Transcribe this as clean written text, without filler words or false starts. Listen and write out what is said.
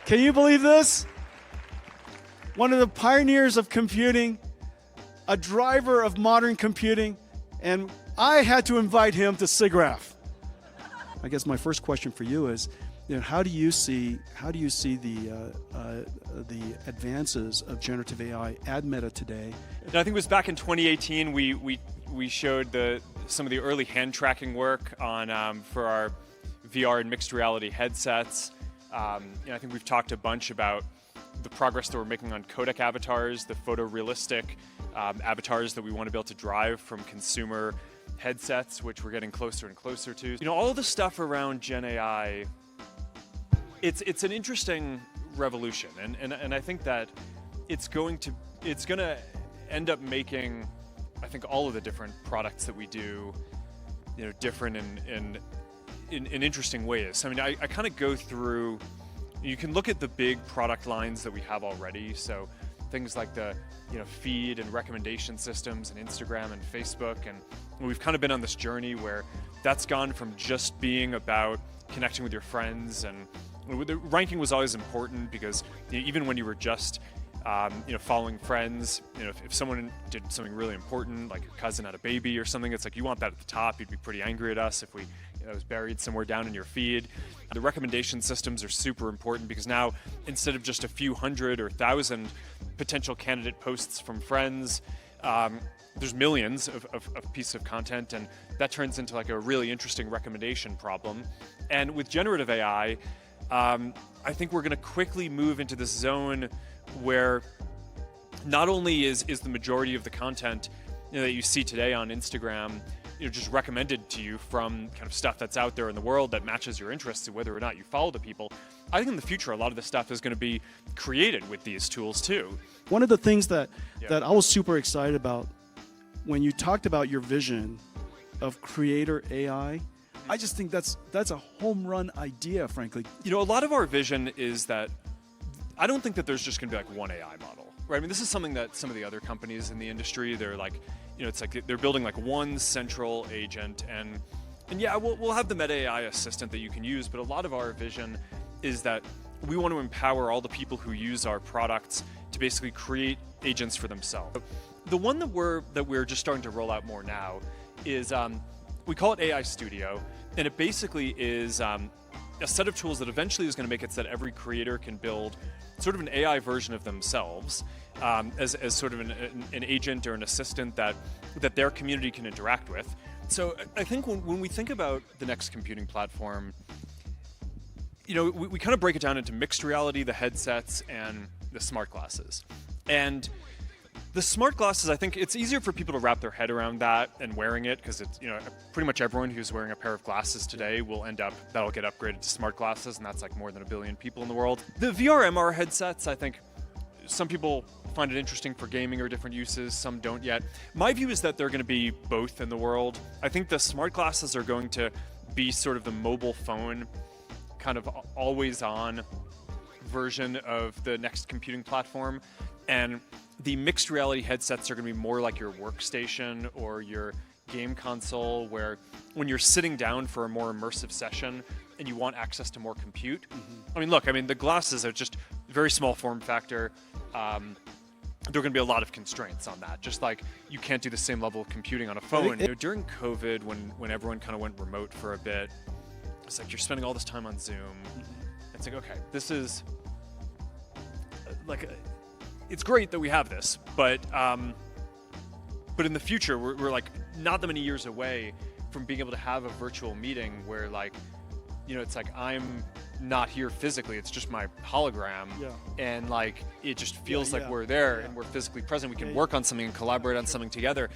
Can you believe this? One of the pioneers of computing, a driver of modern computing, and I had to invite him to SIGGRAPH. I guess my first question for you is, how do you see the advances of generative AI at Meta today? And I think it was back in 2018 we showed some of the early hand tracking work on for our VR and mixed reality headsets. I think we've talked a bunch about the progress that we're making on codec avatars, the photorealistic avatars that we want to be able to drive from consumer headsets, which we're getting closer and closer to. All of the stuff around Gen AI, it's an interesting revolution, and I think that it's going to end up making, I think, all of the different products that we do, different in interesting ways. I mean, I kind of go through. You can look at the big product lines that we have already. So things like the feed and recommendation systems and Instagram and Facebook, and we've kind of been on this journey where that's gone from just being about connecting with your friends, and the ranking was always important because even when you were just following friends, if someone did something really important, like your cousin had a baby or something, it's like you want that at the top. You'd be pretty angry at us if we it was buried somewhere down in your feed. The recommendation systems are super important because now, instead of just a few hundred or thousand potential candidate posts from friends, there's millions of pieces of content, and that turns into like a really interesting recommendation problem. And with generative AI, I think we're going to quickly move into this zone where not only is the majority of the content that you see today on Instagram just recommended to you from kind of stuff that's out there in the world that matches your interests, and whether or not you follow the people. I think in the future, a lot of this stuff is going to be created with these tools too. One of the things that I was super excited about when you talked about your vision of creator AI, I just think that's a home run idea, frankly. A lot of our vision is that I don't think that there's just going to be like one AI model. Right? I mean, this is something that some of the other companies in the industry, they're like, it's like they're building like one central agent, and yeah, we'll have the Meta AI assistant that you can use, but a lot of our vision is that we want to empower all the people who use our products to basically create agents for themselves. The one that we're just starting to roll out more now is we call it AI Studio, and it basically is a set of tools that eventually is going to make it so that every creator can build sort of an AI version of themselves as sort of an agent or an assistant that their community can interact with. So I think when we think about the next computing platform, we kind of break it down into mixed reality, the headsets, and the smart glasses. And the smart glasses, I think it's easier for people to wrap their head around that and wearing it, because it's pretty much everyone who's wearing a pair of glasses today that'll get upgraded to smart glasses, and that's like more than 1 billion people in the world. The VR MR headsets, I think some people find it interesting for gaming or different uses, some don't yet. My view is that they're going to be both in the world. I think the smart glasses are going to be sort of the mobile phone, kind of always on version of the next computing platform, and the mixed reality headsets are going to be more like your workstation or your game console, where when you're sitting down for a more immersive session and you want access to more compute. I mean, the glasses are just very small form factor. There are going to be a lot of constraints on that. Just like you can't do the same level of computing on a phone. During COVID, when everyone kind of went remote for a bit, it's like you're spending all this time on Zoom. It's like, okay, this is like it's great that we have this, but in the future, we're like not that many years away from being able to have a virtual meeting where, like, it's like I'm not here physically, it's just my hologram, and like it just feels like we're there and we're physically present. We can work on something and collaborate on something together.